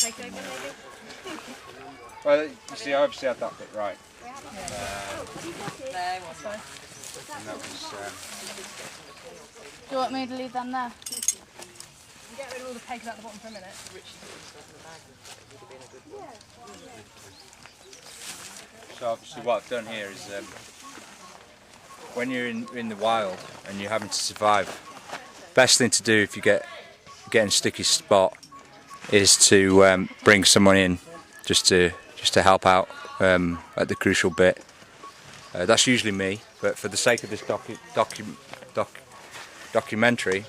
take over maybe? Well, you see, I obviously had that bit right. There, what's fine. And that was, Do you want me to leave them there? Get rid of all the pegs at the bottom for a minute. so obviously what I've done here is when you're in the wild and you're having to survive, best thing to do if you get in a sticky spot is to bring someone in just to help out at the crucial bit. That's usually me, but for the sake of this documentary,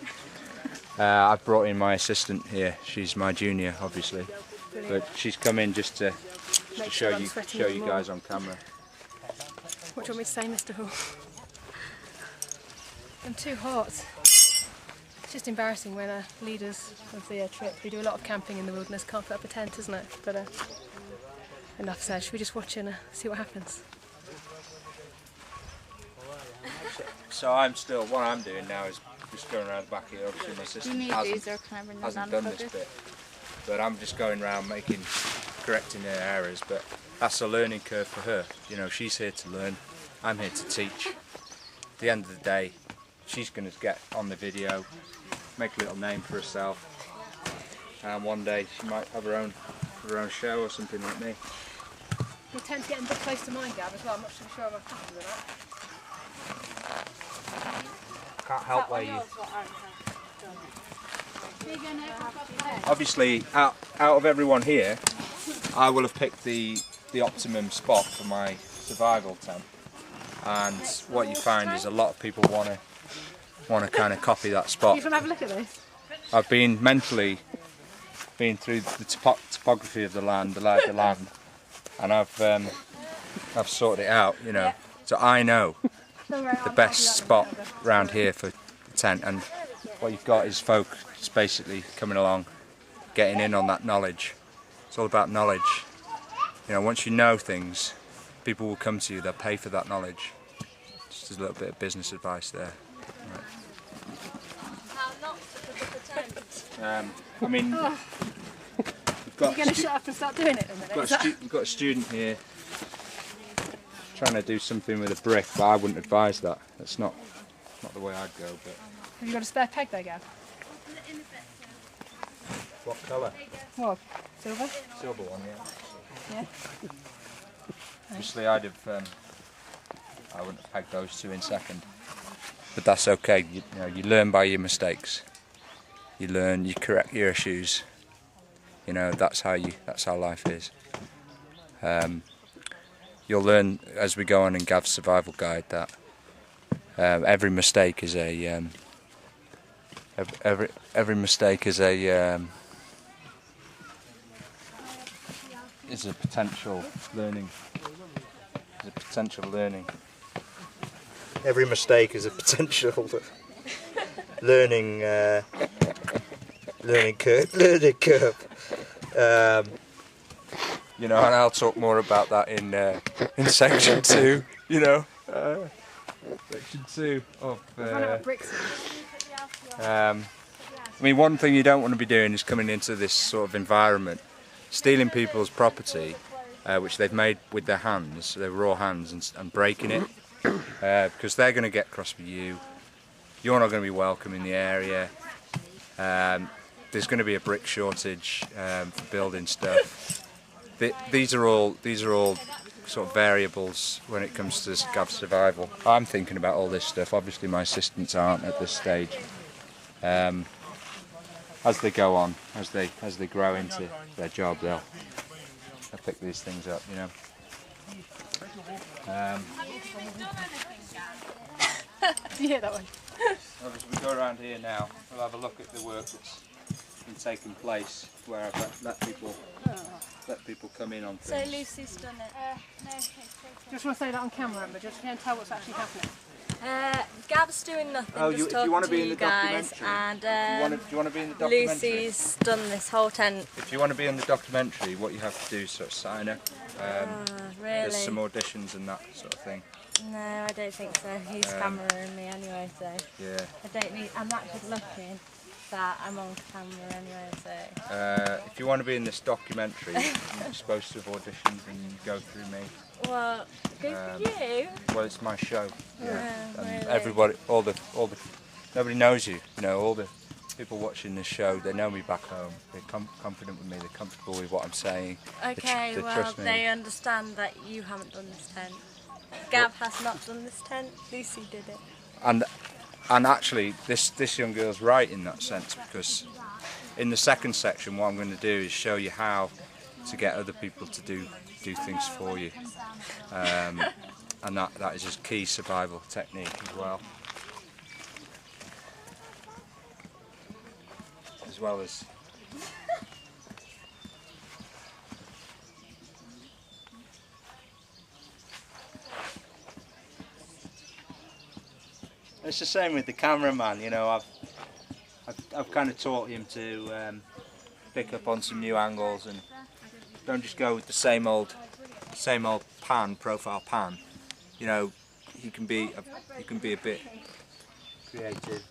I've brought in my assistant here. She's my junior, obviously, but she's come in just to show you guys on camera. What do you want me to say, Mr. Hall? I'm too hot. It's just embarrassing when leaders of the trip, we do a lot of camping in the wilderness, can't put up a tent, isn't it? But enough said. Should we just watch and see what happens? So what I'm doing now is just going around the back here. Obviously my assistant hasn't done this bit, but I'm just going around correcting her errors, but that's a learning curve for her. You know, she's here to learn, I'm here to teach. At the end of the day, she's going to get on the video, make a little name for herself, and one day she might have her own show or something like me. Your tent's getting a bit close to mine, Gav, as well. I'm not so sure I'm happy with that. Can't help where you... Obviously, out of everyone here, I will have picked the optimum spot for my survival tent. And what you find is a lot of people want to kind of copy that spot. You want to have a look at this? I've been mentally through the topography of the land, the lay of the land, and I've sorted it out, you know. So I know the best spot around here for the tent, and what you've got is folk just basically coming along, getting in on that knowledge. It's all about knowledge. You know, once you know things, people will come to you, they'll pay for that knowledge. Just a little bit of business advice there. Right. How not to put up a tent? I mean, You're going to shut up and start doing it in a minute? We've got a student here trying to do something with a brick, but I wouldn't advise that. That's not the way I'd go. But have you got a spare peg there, Gav? what colour? What? Silver? Silver one, yeah. Yeah. Obviously, I wouldn't have pegged those two in second, but that's okay. You know, you learn by your mistakes. You learn, you correct your issues. You know, that's how life is. You'll learn as we go on in Gav's survival guide that every mistake is a potential learning. Every mistake is a potential learning curve. You know, and I'll talk more about that in section 2. You know, section 2 of. I mean, one thing you don't want to be doing is coming into this sort of environment, stealing people's property, which they've made with their hands, their raw hands, and breaking it, because they're going to get cross with you. You're not going to be welcome in the area. There's going to be a brick shortage for building stuff. These are all sort of variables when it comes to Gav's survival. I'm thinking about all this stuff. Obviously, my assistants aren't at this stage. As they go on, as they grow into their job, they'll pick these things up, you know. Did you hear that one? Obviously, we go around here now. We'll have a look at the work that's been taking place, where I've let people come in on things. So Lucy's done it. No, Just want to say that on camera, Amber, just can't tell what's actually happening. Gav's doing nothing, just if you want talking to be to in you the guys, documentary, and do you want to be in the documentary? Lucy's done this whole tent. If you want to be in the documentary, what you have to do is sort of sign up. Really? There's some auditions and that sort of thing. No, I don't think so. He's cameraing me anyway, so Yeah. I don't need. I'm not good looking. that I'm on camera anyway, so... If you want to be in this documentary, you're supposed to have auditioned and go through me. Well, good for you. Well, it's my show. And really? everybody, all the, nobody knows you. You know, all the people watching this show, they know me back home. They're confident with me. They're comfortable with what I'm saying. Okay, they well, trust me. they understand that you haven't done this tent. Gav has not done this tent. Lucy did it. And actually, this young girl's right in that sense, because in the second section, what I'm going to do is show you how to get other people to do things for you, and that is a key survival technique as well. As well as it's the same with the cameraman. You know, I've kind of taught him to pick up on some new angles and don't just go with the same old profile pan. You know, you can be a bit creative.